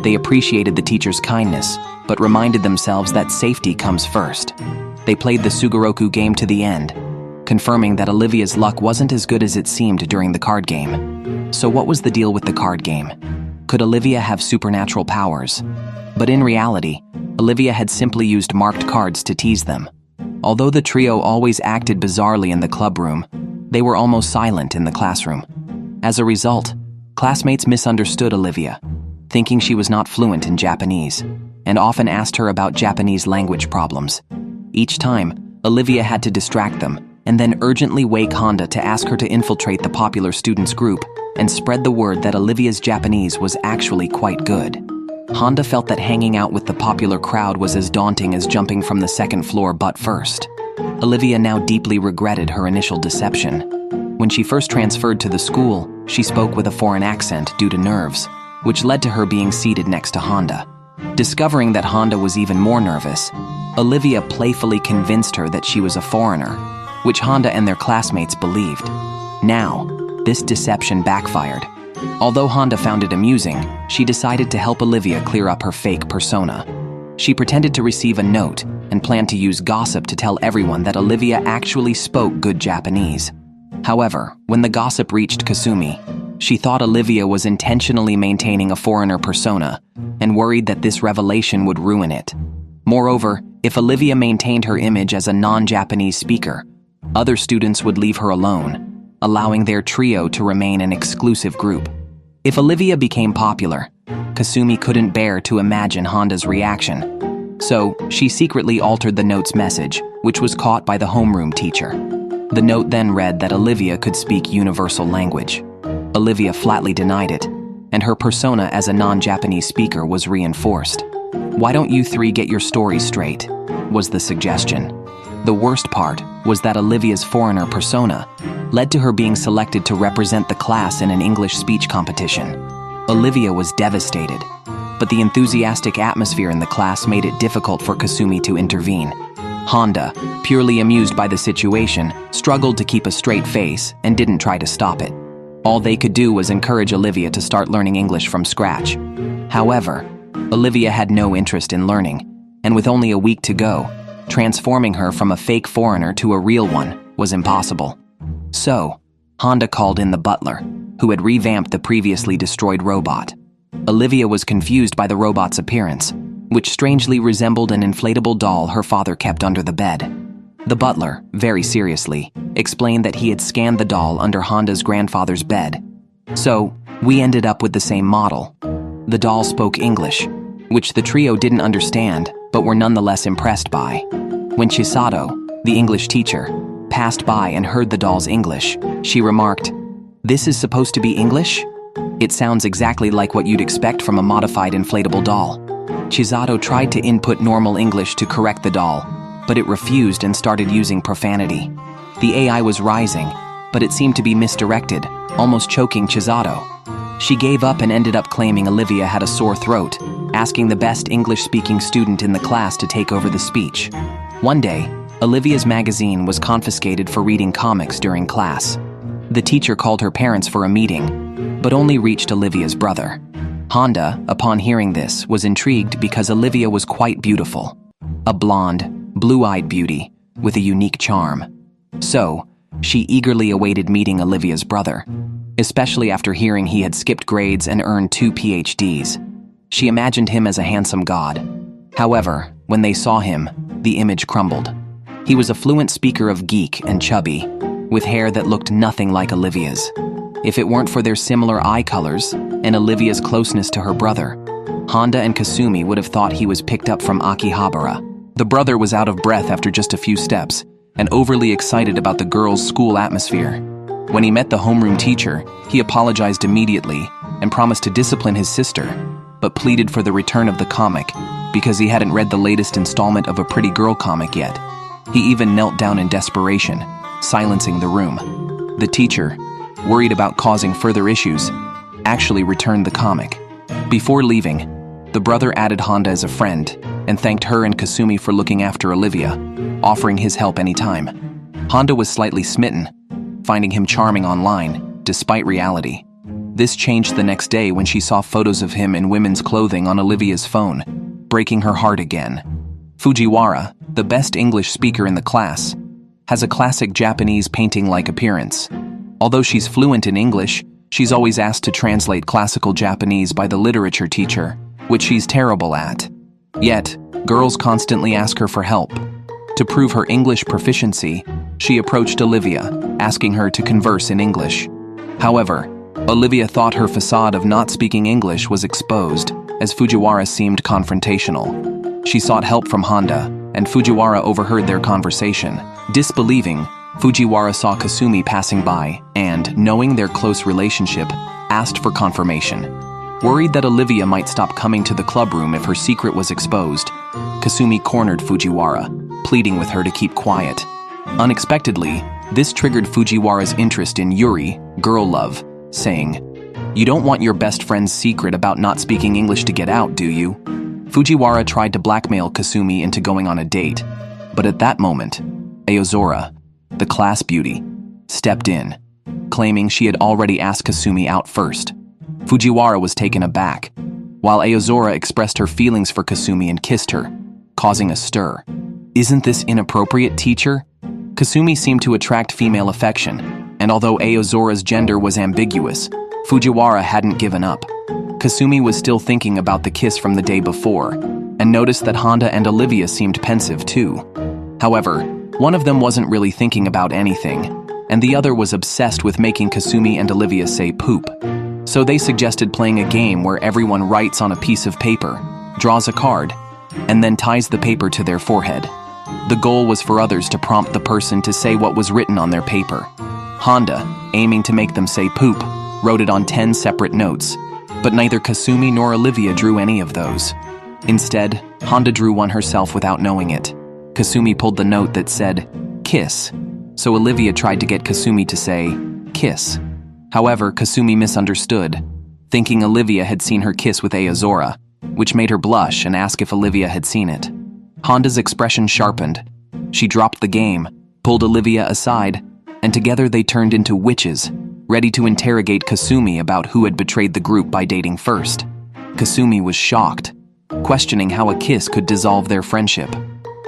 They appreciated the teacher's kindness, but reminded themselves that safety comes first. They played the Sugoroku game to the end, confirming that Olivia's luck wasn't as good as it seemed during the card game. So what was the deal with the card game? Could Olivia have supernatural powers? But in reality, Olivia had simply used marked cards to tease them. Although the trio always acted bizarrely in the club room, they were almost silent in the classroom. As a result, classmates misunderstood Olivia, thinking she was not fluent in Japanese, and often asked her about Japanese language problems. Each time, Olivia had to distract them, and then urgently wake Honda to ask her to infiltrate the popular students group and spread the word that Olivia's Japanese was actually quite good. Honda felt that hanging out with the popular crowd was as daunting as jumping from the second floor butt first. Olivia now deeply regretted her initial deception. When she first transferred to the school, she spoke with a foreign accent due to nerves, which led to her being seated next to Honda. Discovering that Honda was even more nervous, Olivia playfully convinced her that she was a foreigner, which Honda and their classmates believed. Now, this deception backfired. Although Honda found it amusing, she decided to help Olivia clear up her fake persona. She pretended to receive a note and planned to use gossip to tell everyone that Olivia actually spoke good Japanese. However, when the gossip reached Kasumi, she thought Olivia was intentionally maintaining a foreigner persona and worried that this revelation would ruin it. Moreover, if Olivia maintained her image as a non-Japanese speaker, other students would leave her alone, allowing their trio to remain an exclusive group. If Olivia became popular, Kasumi couldn't bear to imagine Honda's reaction. So, she secretly altered the note's message, which was caught by the homeroom teacher. The note then read that Olivia could speak universal language. Olivia flatly denied it, and her persona as a non-Japanese speaker was reinforced. "Why don't you three get your stories straight?" was the suggestion. The worst part was that Olivia's foreigner persona led to her being selected to represent the class in an English speech competition. Olivia was devastated, but the enthusiastic atmosphere in the class made it difficult for Kasumi to intervene. Honda, purely amused by the situation, struggled to keep a straight face and didn't try to stop it. All they could do was encourage Olivia to start learning English from scratch. However, Olivia had no interest in learning, and with only a week to go, transforming her from a fake foreigner to a real one was impossible. So, Honda called in the butler, who had revamped the previously destroyed robot. Olivia was confused by the robot's appearance, which strangely resembled an inflatable doll her father kept under the bed. The butler, very seriously, explained that he had scanned the doll under Honda's grandfather's bed. So, we ended up with the same model. The doll spoke English, which the trio didn't understand, but were nonetheless impressed by. When Chisato, the English teacher, passed by and heard the doll's English, she remarked, "This is supposed to be English? It sounds exactly like what you'd expect from a modified inflatable doll." Chisato tried to input normal English to correct the doll, but it refused and started using profanity. The AI was rising, but it seemed to be misdirected, almost choking Chisato. She gave up and ended up claiming Olivia had a sore throat, asking the best English-speaking student in the class to take over the speech. One day, Olivia's magazine was confiscated for reading comics during class. The teacher called her parents for a meeting, but only reached Olivia's brother. Honda, upon hearing this, was intrigued because Olivia was quite beautiful. A blonde, blue-eyed beauty with a unique charm. So, she eagerly awaited meeting Olivia's brother, especially after hearing he had skipped grades and earned 2 PhDs. She imagined him as a handsome god. However, when they saw him, the image crumbled. He was a fluent speaker of geek and chubby, with hair that looked nothing like Olivia's. If it weren't for their similar eye colors and Olivia's closeness to her brother, Honda and Kasumi would have thought he was picked up from Akihabara. The brother was out of breath after just a few steps and overly excited about the girls' school atmosphere. When he met the homeroom teacher, he apologized immediately and promised to discipline his sister, but pleaded for the return of the comic because he hadn't read the latest installment of a Pretty Girl comic yet. He even knelt down in desperation, silencing the room. The teacher, worried about causing further issues, actually returned the comic. Before leaving, the brother added Honda as a friend and thanked her and Kasumi for looking after Olivia, offering his help anytime. Honda was slightly smitten, finding him charming online, despite reality. This changed the next day when she saw photos of him in women's clothing on Olivia's phone, breaking her heart again. Fujiwara, the best English speaker in the class, has a classic Japanese painting-like appearance. Although she's fluent in English, she's always asked to translate classical Japanese by the literature teacher, which she's terrible at. Yet, girls constantly ask her for help. To prove her English proficiency, she approached Olivia, asking her to converse in English. However, Olivia thought her facade of not speaking English was exposed, as Fujiwara seemed confrontational. She sought help from Honda, and Fujiwara overheard their conversation. Disbelieving, Fujiwara saw Kasumi passing by and, knowing their close relationship, asked for confirmation. Worried that Olivia might stop coming to the clubroom if her secret was exposed, Kasumi cornered Fujiwara, pleading with her to keep quiet. Unexpectedly, this triggered Fujiwara's interest in Yuri, girl love, saying, "You don't want your best friend's secret about not speaking English to get out, do you?" Fujiwara tried to blackmail Kasumi into going on a date, but at that moment, Aozora, the class beauty, stepped in, claiming she had already asked Kasumi out first. Fujiwara was taken aback, while Aozora expressed her feelings for Kasumi and kissed her, causing a stir. "Isn't this inappropriate, teacher?" Kasumi seemed to attract female affection, and although Aozora's gender was ambiguous, Fujiwara hadn't given up. Kasumi was still thinking about the kiss from the day before, and noticed that Honda and Olivia seemed pensive too. However, one of them wasn't really thinking about anything, and the other was obsessed with making Kasumi and Olivia say poop. So they suggested playing a game where everyone writes on a piece of paper, draws a card, and then ties the paper to their forehead. The goal was for others to prompt the person to say what was written on their paper. Honda, aiming to make them say poop, wrote it on 10 separate notes, but neither Kasumi nor Olivia drew any of those. Instead, Honda drew one herself without knowing it. Kasumi pulled the note that said, "Kiss," so Olivia tried to get Kasumi to say, "Kiss." However, Kasumi misunderstood, thinking Olivia had seen her kiss with Aozora, which made her blush and ask if Olivia had seen it. Honda's expression sharpened. She dropped the game, pulled Olivia aside, and together they turned into witches, ready to interrogate Kasumi about who had betrayed the group by dating first. Kasumi was shocked, questioning how a kiss could dissolve their friendship.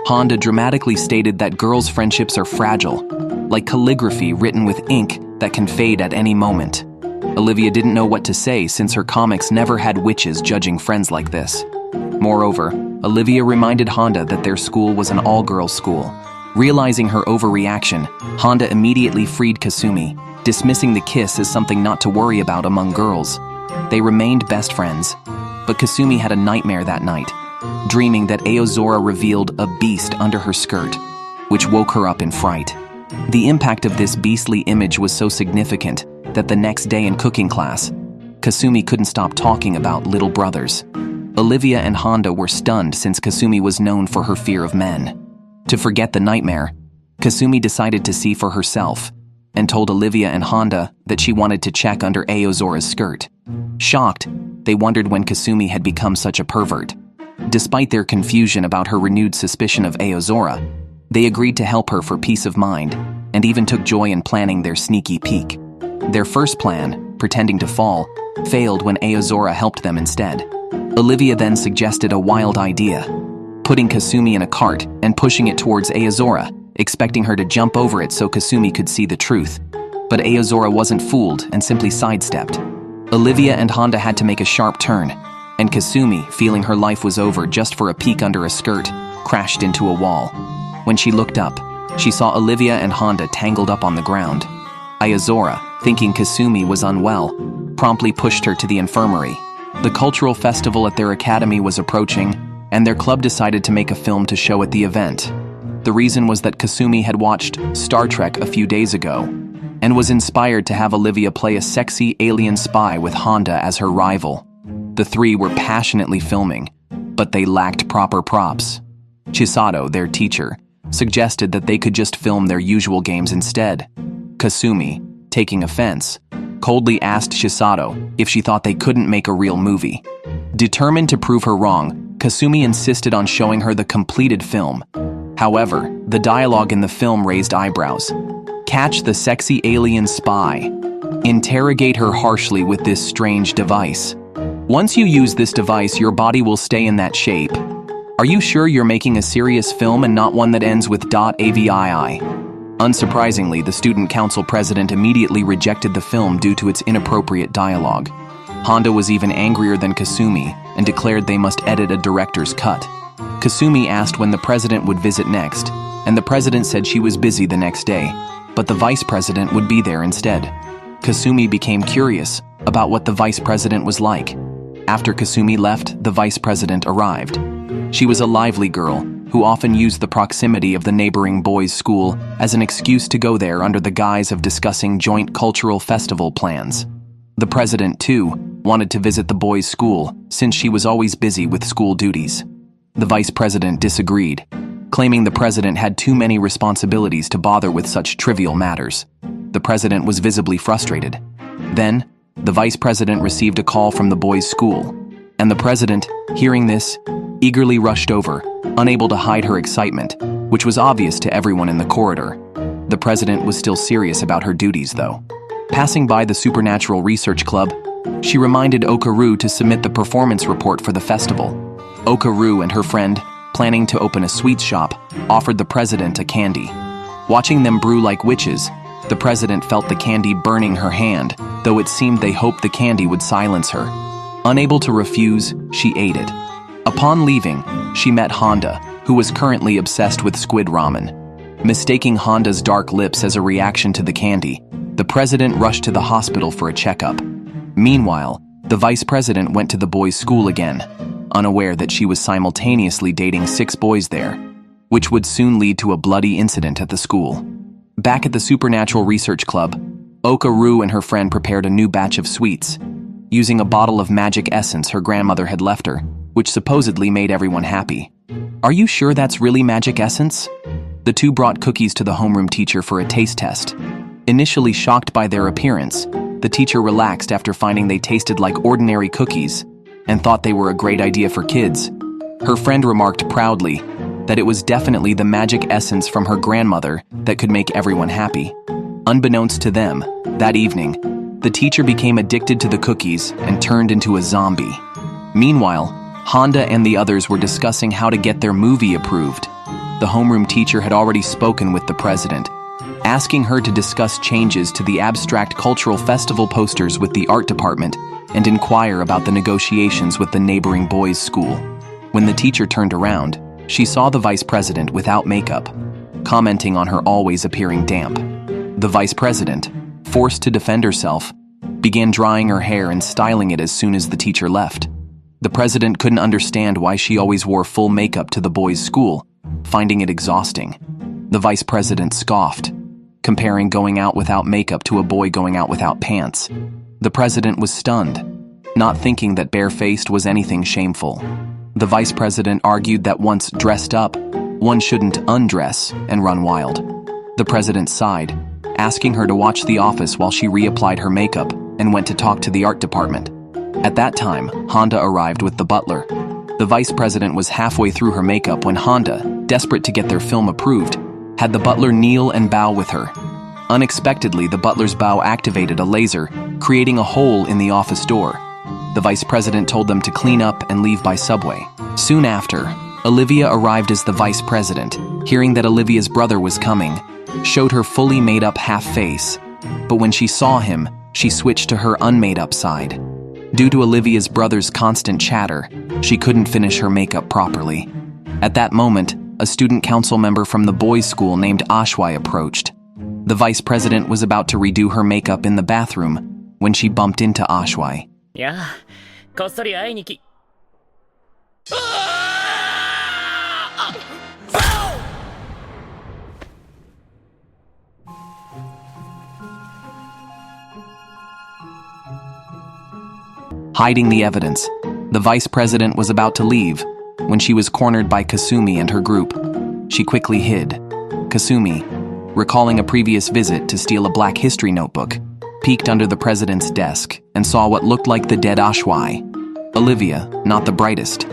Honda dramatically stated that girls' friendships are fragile, like calligraphy written with ink that can fade at any moment. Olivia didn't know what to say since her comics never had witches judging friends like this. Moreover, Olivia reminded Honda that their school was an all-girls school. Realizing her overreaction, Honda immediately freed Kasumi, dismissing the kiss as something not to worry about among girls. They remained best friends, but Kasumi had a nightmare that night, dreaming that Aozora revealed a beast under her skirt, which woke her up in fright. The impact of this beastly image was so significant that the next day in cooking class, Kasumi couldn't stop talking about little brothers. Olivia and Honda were stunned since Kasumi was known for her fear of men. To forget the nightmare, Kasumi decided to see for herself and told Olivia and Honda that she wanted to check under Aozora's skirt. Shocked, they wondered when Kasumi had become such a pervert. Despite their confusion about her renewed suspicion of Aozora, they agreed to help her for peace of mind and even took joy in planning their sneaky peek. Their first plan, pretending to fall, failed when Aozora helped them instead. Olivia then suggested a wild idea, putting Kasumi in a cart and pushing it towards Aozora, expecting her to jump over it so Kasumi could see the truth. But Aozora wasn't fooled and simply sidestepped. Olivia and Honda had to make a sharp turn, and Kasumi, feeling her life was over just for a peek under a skirt, crashed into a wall. When she looked up, she saw Olivia and Honda tangled up on the ground. Aozora, thinking Kasumi was unwell, promptly pushed her to the infirmary. The cultural festival at their academy was approaching, and their club decided to make a film to show at the event. The reason was that Kasumi had watched Star Trek a few days ago, and was inspired to have Olivia play a sexy alien spy with Honda as her rival. The three were passionately filming, but they lacked proper props. Chisato, their teacher, suggested that they could just film their usual games instead. Kasumi, taking offense, coldly asked Chisato if she thought they couldn't make a real movie. Determined to prove her wrong, Kasumi insisted on showing her the completed film. However, the dialogue in the film raised eyebrows. Catch the sexy alien spy. Interrogate her harshly with this strange device. Once you use this device, your body will stay in that shape. Are you sure you're making a serious film and not one that ends with .avii? Unsurprisingly, the student council president immediately rejected the film due to its inappropriate dialogue. Honda was even angrier than Kasumi and declared they must edit a director's cut. Kasumi asked when the president would visit next, and the president said she was busy the next day, but the vice president would be there instead. Kasumi became curious about what the vice president was like. After Kasumi left, the vice president arrived. She was a lively girl who often used the proximity of the neighboring boys' school as an excuse to go there under the guise of discussing joint cultural festival plans. The president, too, wanted to visit the boys' school since she was always busy with school duties. The vice president disagreed, claiming the president had too many responsibilities to bother with such trivial matters. The president was visibly frustrated. Then, the vice president received a call from the boys' school, and the president, hearing this, eagerly rushed over, unable to hide her excitement, which was obvious to everyone in the corridor. The president was still serious about her duties, though. Passing by the Supernatural Research Club, she reminded Okaru to submit the performance report for the festival. Okaru and her friend, planning to open a sweets shop, offered the president a candy. Watching them brew like witches, the president felt the candy burning her hand, though it seemed they hoped the candy would silence her. Unable to refuse, she ate it. Upon leaving, she met Honda, who was currently obsessed with squid ramen. Mistaking Honda's dark lips as a reaction to the candy, the president rushed to the hospital for a checkup. Meanwhile, the vice president went to the boys' school again, unaware that she was simultaneously dating 6 boys there, which would soon lead to a bloody incident at the school. Back at the Supernatural Research Club, Okaru and her friend prepared a new batch of sweets, using a bottle of magic essence her grandmother had left her, which supposedly made everyone happy. "Are you sure that's really magic essence?" The two brought cookies to the homeroom teacher for a taste test. Initially shocked by their appearance, the teacher relaxed after finding they tasted like ordinary cookies and thought they were a great idea for kids. Her friend remarked proudly that it was definitely the magic essence from her grandmother that could make everyone happy. Unbeknownst to them, that evening, the teacher became addicted to the cookies and turned into a zombie. Meanwhile, Honda and the others were discussing how to get their movie approved. The homeroom teacher had already spoken with the president, asking her to discuss changes to the abstract cultural festival posters with the art department and inquire about the negotiations with the neighboring boys' school. When the teacher turned around, she saw the vice president without makeup, commenting on her always appearing damp. The vice president, forced to defend herself, began drying her hair and styling it as soon as the teacher left. The president couldn't understand why she always wore full makeup to the boys' school, finding it exhausting. The vice president scoffed, comparing going out without makeup to a boy going out without pants. The president was stunned, not thinking that barefaced was anything shameful. The vice president argued that once dressed up, one shouldn't undress and run wild. The president sighed, asking her to watch The Office while she reapplied her makeup and went to talk to the art department. At that time, Honda arrived with the butler. The vice president was halfway through her makeup when Honda, desperate to get their film approved, had the butler kneel and bow with her. Unexpectedly, the butler's bow activated a laser, creating a hole in the office door. The vice president told them to clean up and leave by subway. Soon after, Olivia arrived as the vice president, hearing that Olivia's brother was coming, showed her fully made-up half-face. But when she saw him, she switched to her unmade-up side. Due to Olivia's brother's constant chatter, she couldn't finish her makeup properly. At that moment, a student council member from the boys' school named Ashwai approached. The vice president was about to redo her makeup in the bathroom when she bumped into Ashwai. Yeah, こっそり会いにき。Hiding the evidence, the vice president was about to leave when she was cornered by Kasumi and her group. She quickly hid. Kasumi, recalling a previous visit to steal a black history notebook, peeked under the president's desk and saw what looked like the dead Ashwai. Olivia, not the brightest,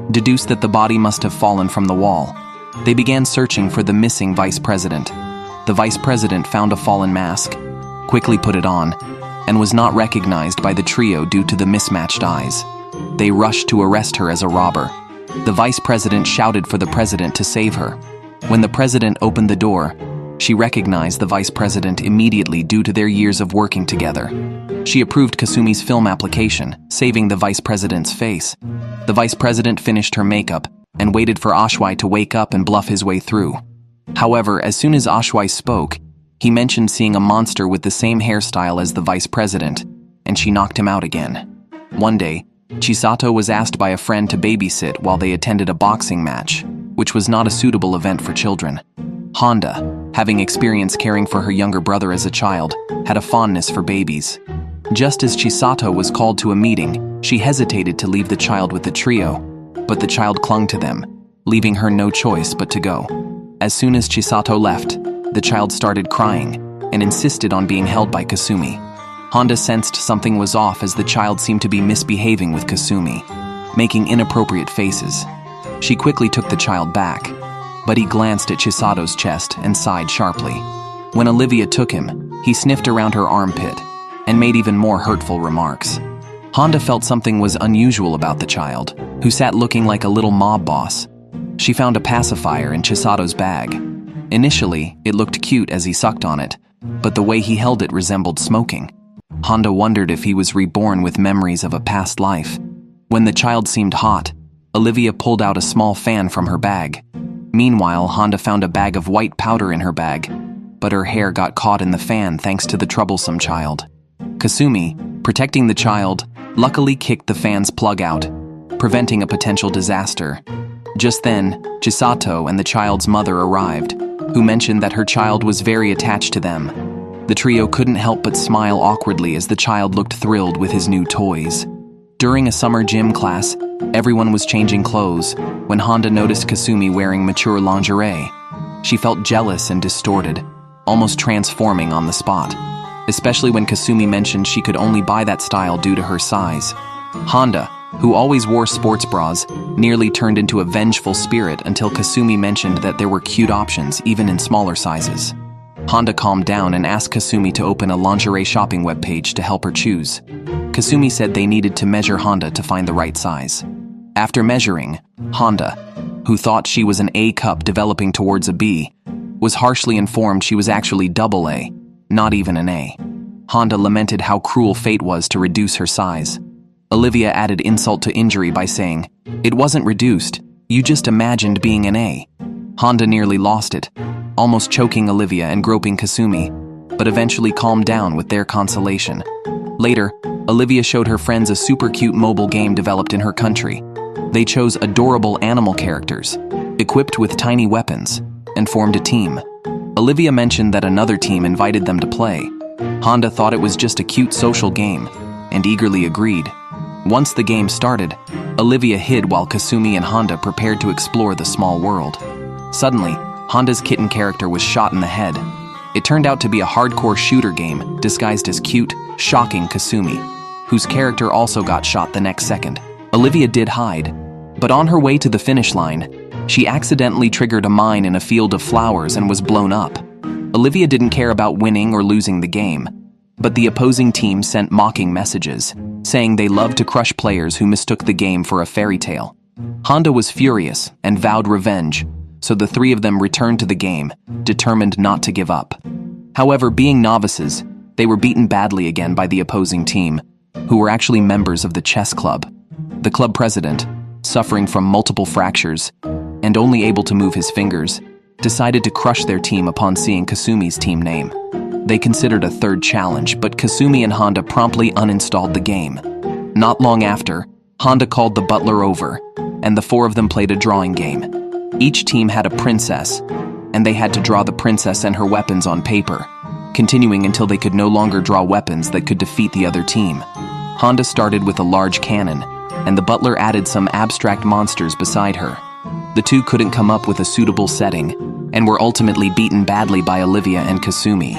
deduced that the body must have fallen from the wall. They began searching for the missing vice president. The vice president found a fallen mask, quickly put it on, and was not recognized by the trio due to the mismatched eyes. They rushed to arrest her as a robber. The vice president shouted for the president to save her. When the president opened the door, she recognized the vice president immediately due to their years of working together. She approved Kasumi's film application, saving the vice president's face. The vice president finished her makeup and waited for Ashwai to wake up and bluff his way through. However, as soon as Ashwai spoke, he mentioned seeing a monster with the same hairstyle as the vice president, and she knocked him out again. One day, Chisato was asked by a friend to babysit while they attended a boxing match, which was not a suitable event for children. Honda, having experience caring for her younger brother as a child, had a fondness for babies. Just as Chisato was called to a meeting, she hesitated to leave the child with the trio, but the child clung to them, leaving her no choice but to go. As soon as Chisato left, the child started crying and insisted on being held by Kasumi. Honda sensed something was off as the child seemed to be misbehaving with Kasumi, making inappropriate faces. She quickly took the child back, but he glanced at Chisato's chest and sighed sharply. When Olivia took him, he sniffed around her armpit and made even more hurtful remarks. Honda felt something was unusual about the child, who sat looking like a little mob boss. She found a pacifier in Chisato's bag. Initially, it looked cute as he sucked on it, but the way he held it resembled smoking. Honda wondered if he was reborn with memories of a past life. When the child seemed hot, Olivia pulled out a small fan from her bag. Meanwhile, Honda found a bag of white powder in her bag, but her hair got caught in the fan thanks to the troublesome child. Kasumi, protecting the child, luckily kicked the fan's plug out, preventing a potential disaster. Just then, Chisato and the child's mother arrived, who mentioned that her child was very attached to them. The trio couldn't help but smile awkwardly as the child looked thrilled with his new toys. During a summer gym class, everyone was changing clothes when Honda noticed Kasumi wearing mature lingerie. She felt jealous and distorted, almost transforming on the spot, especially when Kasumi mentioned she could only buy that style due to her size. Honda, who always wore sports bras, nearly turned into a vengeful spirit until Kasumi mentioned that there were cute options even in smaller sizes. Honda calmed down and asked Kasumi to open a lingerie shopping webpage to help her choose. Kasumi said they needed to measure Honda to find the right size. After measuring, Honda, who thought she was an A cup developing towards a B, was harshly informed she was actually double A, not even an A. Honda lamented how cruel fate was to reduce her size. Olivia added insult to injury by saying, "It wasn't reduced, you just imagined being an A." Honda nearly lost it, almost choking Olivia and groping Kasumi, but eventually calmed down with their consolation. Later, Olivia showed her friends a super cute mobile game developed in her country. They chose adorable animal characters, equipped with tiny weapons, and formed a team. Olivia mentioned that another team invited them to play. Honda thought it was just a cute social game, and eagerly agreed. Once the game started, Olivia hid while Kasumi and Honda prepared to explore the small world. Suddenly, Honda's kitten character was shot in the head. It turned out to be a hardcore shooter game disguised as cute, shocking Kasumi, whose character also got shot the next second. Olivia did hide, but on her way to the finish line, she accidentally triggered a mine in a field of flowers and was blown up. Olivia didn't care about winning or losing the game, but the opposing team sent mocking messages, saying they loved to crush players who mistook the game for a fairy tale. Honda was furious and vowed revenge, so the three of them returned to the game, determined not to give up. However, being novices, they were beaten badly again by the opposing team, who were actually members of the chess club. The club president, suffering from multiple fractures and only able to move his fingers, decided to crush their team upon seeing Kasumi's team name. They considered a third challenge, but Kasumi and Honda promptly uninstalled the game. Not long after, Honda called the Butler over, and the four of them played a drawing game. Each team had a princess, and they had to draw the princess and her weapons on paper, continuing until they could no longer draw weapons that could defeat the other team. Honda started with a large cannon, and the Butler added some abstract monsters beside her. The two couldn't come up with a suitable setting, and were ultimately beaten badly by Olivia and Kasumi.